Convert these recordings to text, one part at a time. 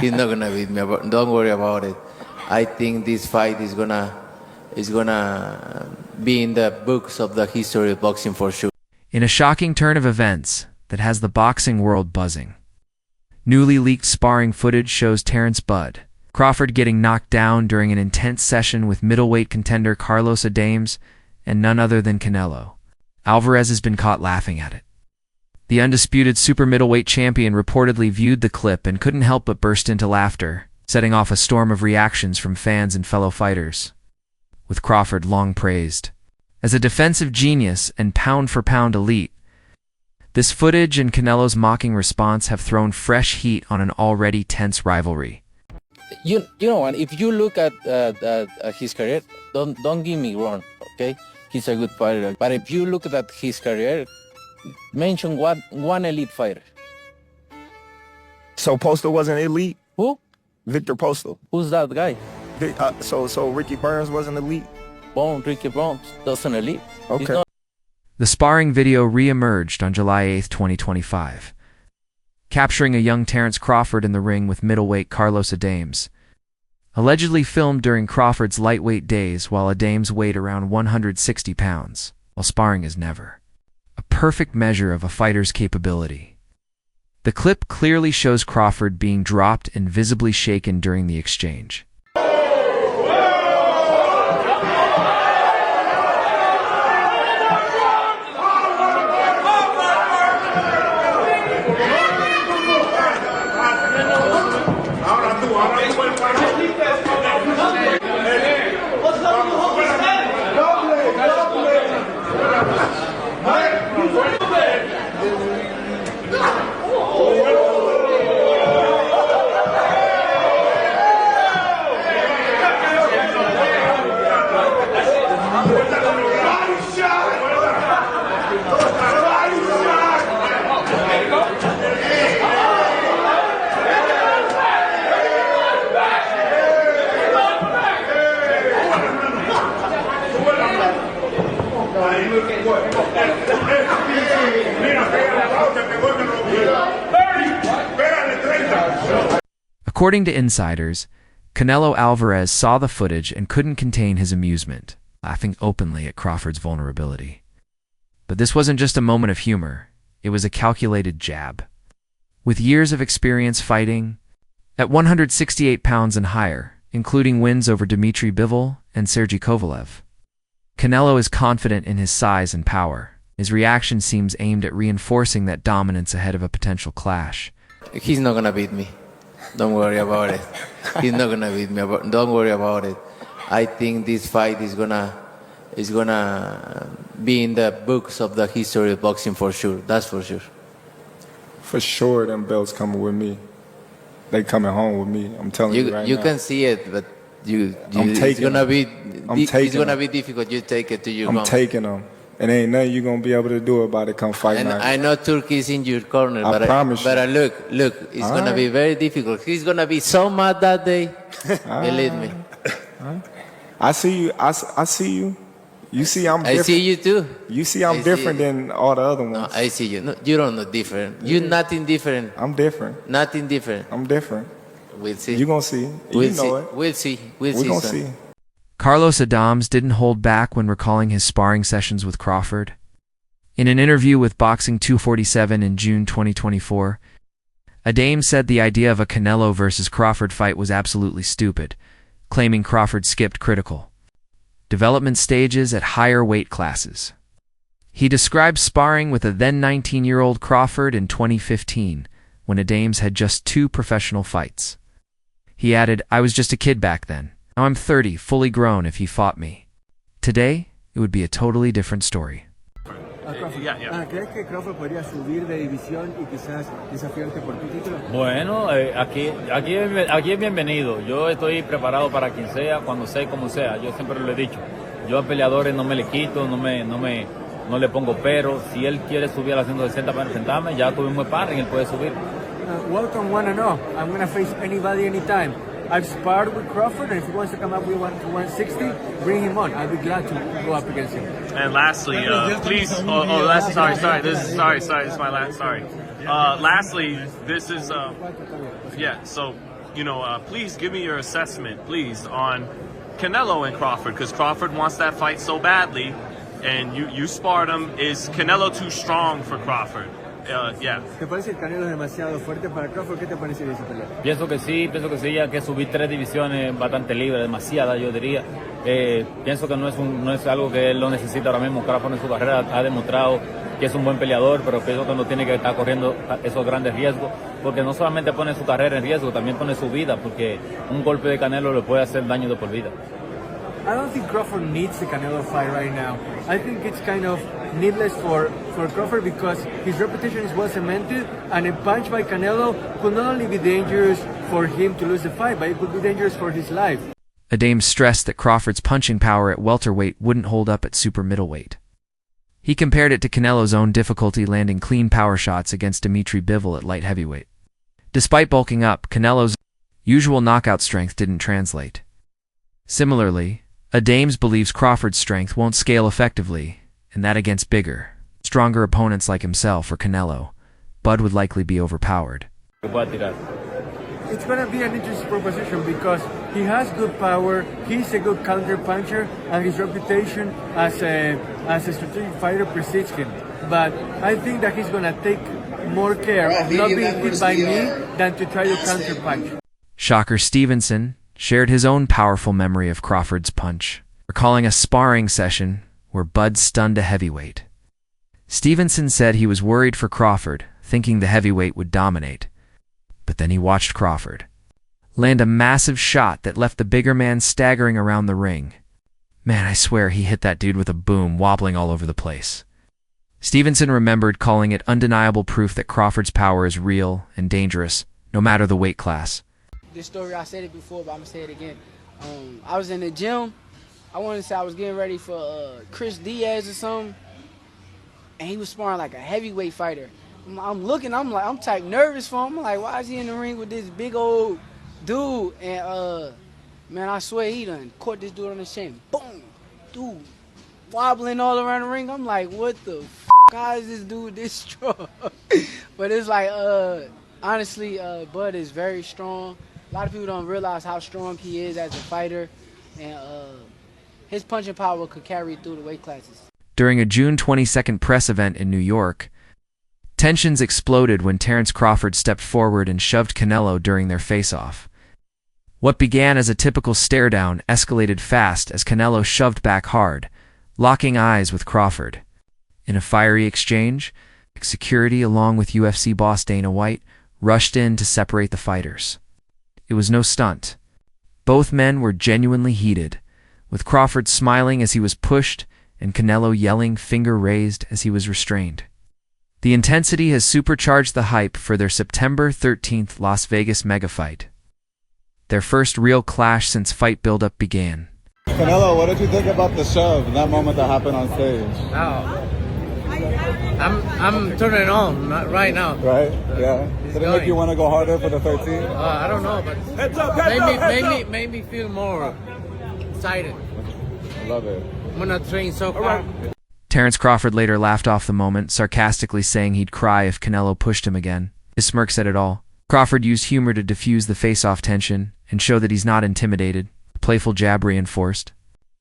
He's not gonna beat me. Don't worry about it. I think this fight is gonna be in the books of the history of boxing for sure. In a shocking turn of events that has the boxing world buzzing, newly leaked sparring footage shows Terence Crawford getting knocked down during an intense session with middleweight contender Carlos Adames and none other than Canelo. Alvarez has been caught laughing at it. The undisputed super middleweight champion reportedly viewed the clip and couldn't help but burst into laughter, setting off a storm of reactions from fans and fellow fighters, with Crawford long praised as a defensive genius and pound-for-pound elite. This footage and Canelo's mocking response have thrown fresh heat on an already tense rivalry. You know what? If you look at his career, don't get me wrong, okay? He's a good fighter, but if you look at his career, mention one elite fighter. So Postal wasn't elite? Who? Victor Postal. Who's that guy? So Ricky Burns wasn't elite? Ricky Burns doesn't elite. Okay. The sparring video re-emerged on July 8, 2025, capturing a young Terence Crawford in the ring with middleweight Carlos Adames, allegedly filmed during Crawford's lightweight days while Adames weighed around 160 pounds, while sparring is never a perfect measure of a fighter's capability. The clip clearly shows Crawford being dropped and visibly shaken during the exchange. According to insiders, Canelo Alvarez saw the footage and couldn't contain his amusement, laughing openly at Crawford's vulnerability. But this wasn't just a moment of humor, it was a calculated jab. With years of experience fighting, at 168 pounds and higher, including wins over Dmitry Bivol and Sergey Kovalev, Canelo is confident in his size and power. His reaction seems aimed at reinforcing that dominance ahead of a potential clash. He's not gonna beat me. Don't worry about it. He's not gonna beat me. Don't worry about it. I think this fight is gonna be in the books of the history of boxing for sure. That's for sure. For sure, them belts coming with me. They coming home with me. I'm telling you right now. You can see it, but it's gonna be difficult. You take it to your home. I'm taking them. It ain't nothing you gonna be able to do about it come fight night. I know Turkey's in your corner, I promise you. But look, it's gonna be very difficult. He's gonna be so mad that day. Believe me. I see you. I see you. You see I'm different. I see you too. You see I'm different than all the other ones. No, I see you. No, you don't know different. You're nothing different. I'm different. Nothing different. I'm different. We'll see. You gonna see. We'll you know see. it. We'll see. We gonna see. Carlos Adames didn't hold back when recalling his sparring sessions with Crawford. In an interview with Boxing 247 in June 2024, Adames said the idea of a Canelo versus Crawford fight was absolutely stupid, claiming Crawford skipped critical development stages at higher weight classes. He described sparring with a then 19-year-old Crawford in 2015, when Adames had just 2 professional fights. He added, "I was just a kid back then. Now I'm 30, fully grown if he fought me. Today, it would be a totally different story." ¿Crees que Crawford podría subir de división y quizás desafiarte por tu título? Bueno, aquí es bienvenido. Yo estoy preparado para quien sea, cuando sea y como sea. Yo siempre lo he dicho. Yo a peleadores no me le quito, no le pongo pero. Si él quiere subir a las 160 para enfrentarme, ya tuvimos sparring, él puede subir. welcome 1-0. I'm gonna face anybody anytime. I've sparred with Crawford, and if he wants to come up with 160, bring him on. I'll be glad to go up against him. And lastly, please. This is my last. Lastly, this is So, please give me your assessment, please, on Canelo and Crawford, because Crawford wants that fight so badly, and you sparred him. Is Canelo too strong for Crawford? ¿Te parece que Canelo es demasiado fuerte para Crawford? ¿Qué te parece de esa pelea? Pienso que sí, ya que subir 3 divisiones bastante libre, demasiada yo diría. Pienso que no es algo que él lo necesita ahora mismo. Crawford en su carrera ha demostrado que es un buen peleador, pero pienso que no tiene que estar corriendo esos grandes riesgos, porque no solamente pone su carrera en riesgo, también pone su vida, porque un golpe de Canelo le puede hacer daño de por vida. I don't think Crawford needs the Canelo fight right now. I think it's kind of needless for Crawford because his reputation is well cemented, and a punch by Canelo could not only be dangerous for him to lose the fight, but it could be dangerous for his life. Adame stressed that Crawford's punching power at welterweight wouldn't hold up at super middleweight. He compared it to Canelo's own difficulty landing clean power shots against Dimitri Bivol at light heavyweight. Despite bulking up, Canelo's usual knockout strength didn't translate. Similarly, Adame believes Crawford's strength won't scale effectively, and that against bigger, stronger opponents like himself or Canelo, Bud would likely be overpowered. It's going to be an interesting proposition because he has good power, he's a good counter puncher, and his reputation as a strategic fighter precedes him. But I think that he's going to take more care of not being hit by me than to try to counter punch. Shocker Stevenson shared his own powerful memory of Crawford's punch, recalling a sparring session where Bud stunned a heavyweight. Stevenson said he was worried for Crawford, thinking the heavyweight would dominate. But then he watched Crawford land a massive shot that left the bigger man staggering around the ring. Man, I swear he hit that dude with a boom, wobbling all over the place. Stevenson remembered calling it undeniable proof that Crawford's power is real and dangerous, no matter the weight class. This story, I said it before, but I'm going to say it again. I was in the gym. I want to say I was getting ready for Chris Diaz or something, and he was sparring like a heavyweight fighter. I'm looking, I'm type nervous for him. I'm like, why is he in the ring with this big old dude? And man, I swear he done caught this dude on the shin. Boom, dude, wobbling all around the ring. I'm like, what the f***? How is this dude this strong? But it's like, honestly, Bud is very strong. A lot of people don't realize how strong he is as a fighter, and his punching power could carry through the weight classes. During a June 22nd press event in New York, tensions exploded when Terence Crawford stepped forward and shoved Canelo during their face-off. What began as a typical stare-down escalated fast as Canelo shoved back hard, locking eyes with Crawford. In a fiery exchange, security, along with UFC boss Dana White, rushed in to separate the fighters. It was no stunt. Both men were genuinely heated, with Crawford smiling as he was pushed and Canelo yelling, finger raised, as he was restrained. The intensity has supercharged the hype for their September 13th Las Vegas mega fight, their first real clash since fight buildup began. Canelo, what did you think about the shove and that moment that happened on stage? Oh, I'm turning it on right now. Right? Yeah. Did it make you want to go harder for the 13? I don't know, but made me feel more excited. I love it. I'm gonna train so hard. Terence Crawford later laughed off the moment, sarcastically saying he'd cry if Canelo pushed him again. His smirk said it all. Crawford used humor to diffuse the face-off tension and show that he's not intimidated, a playful jab reinforced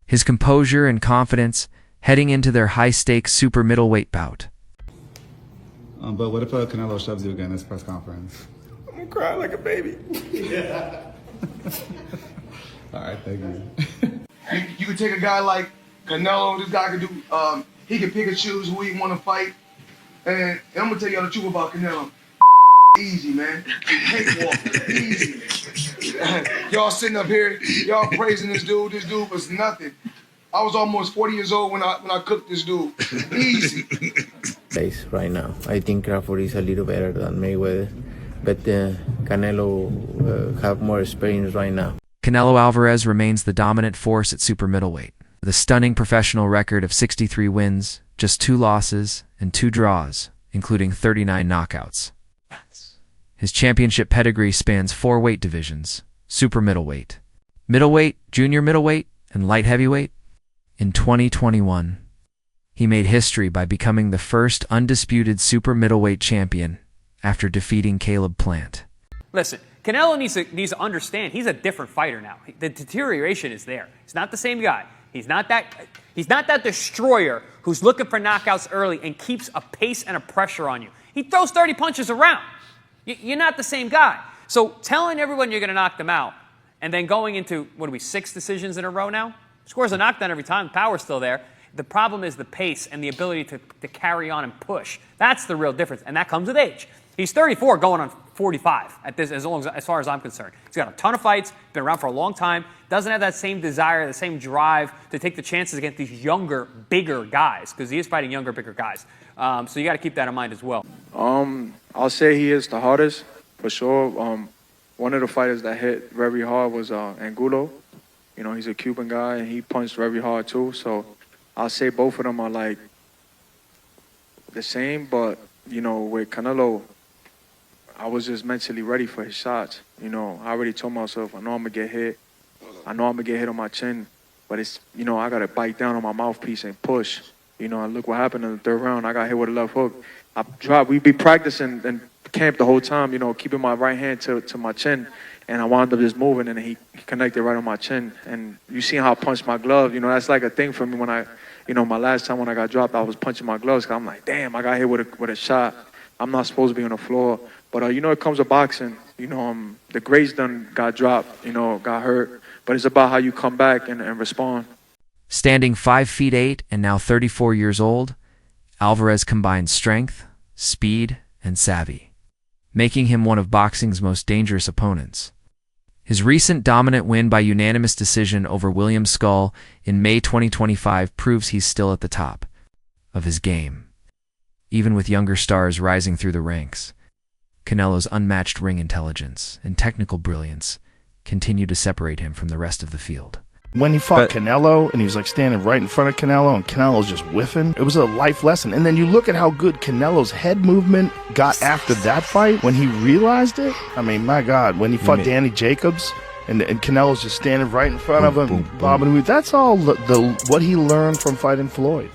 his composure and confidence heading into their high-stakes super middleweight bout. But what if Canelo shoves you again in this press conference? I'm gonna cry like a baby. All right, thank you. You could take a guy like Canelo. This guy could do. He can pick and choose who he want to fight. And I'm gonna tell y'all the truth about Canelo. Easy, man. Cakewalk. Easy. Y'all sitting up here, y'all praising this dude. This dude was nothing. I was almost 40 years old when I cooked this dude. Easy. Right now, I think Crawford is a little better than Mayweather, but Canelo have more experience right now. Canelo Alvarez remains the dominant force at super middleweight, with a stunning professional record of 63 wins, just 2 losses, and 2 draws, including 39 knockouts. His championship pedigree spans 4 weight divisions: super middleweight, middleweight, junior middleweight, and light heavyweight. In 2021, he made history by becoming the first undisputed super middleweight champion after defeating Caleb Plant. Listen, Canelo needs to understand he's a different fighter now. The deterioration is there. He's not the same guy. He's not that destroyer who's looking for knockouts early and keeps a pace and a pressure on you. He throws 30 punches around. You're not the same guy. So telling everyone you're going to knock them out and then going into, 6 decisions in a row now? Scores a knockdown every time. The power's still there. The problem is the pace and the ability to carry on and push. That's the real difference, and that comes with age. He's 34 going on 45 at this, as far as I'm concerned. He's got a ton of fights, been around for a long time, doesn't have that same desire, the same drive to take the chances against these younger, bigger guys, because he is fighting younger, bigger guys. So you got to keep that in mind as well. I'll say he is the hardest, for sure. One of the fighters that hit very hard was Angulo. You know, he's a Cuban guy, and he punched very hard too. So I'll say both of them are like the same, but, you know, with Canelo, I was just mentally ready for his shots. You know, I already told myself, I know I'm going to get hit. I know I'm going to get hit on my chin, but it's, you know, I got to bite down on my mouthpiece and push. You know, and look what happened in the 3rd round. I got hit with a left hook. We'd be practicing in camp the whole time, you know, keeping my right hand to my chin. And I wound up just moving, and he connected right on my chin. And you see how I punched my glove. You know, that's like a thing for me when my last time when I got dropped, I was punching my gloves. Cause I'm like, damn, I got hit with a shot. I'm not supposed to be on the floor. But, you know, it comes with boxing. You know, the greats done got dropped, you know, got hurt. But it's about how you come back and respond. Standing 5'8" and now 34 years old, Alvarez combines strength, speed, and savvy, making him one of boxing's most dangerous opponents. His recent dominant win by unanimous decision over William Skull in May 2025 proves he's still at the top of his game. Even with younger stars rising through the ranks, Canelo's unmatched ring intelligence and technical brilliance continue to separate him from the rest of the field. When he fought Canelo, and he was like standing right in front of Canelo, and Canelo's just whiffing, it was a life lesson. And then you look at how good Canelo's head movement got after that fight, when he realized it. I mean, my God, when he fought Danny Jacobs, and Canelo's just standing right in front of him, bobbing. That's all what he learned from fighting Floyd.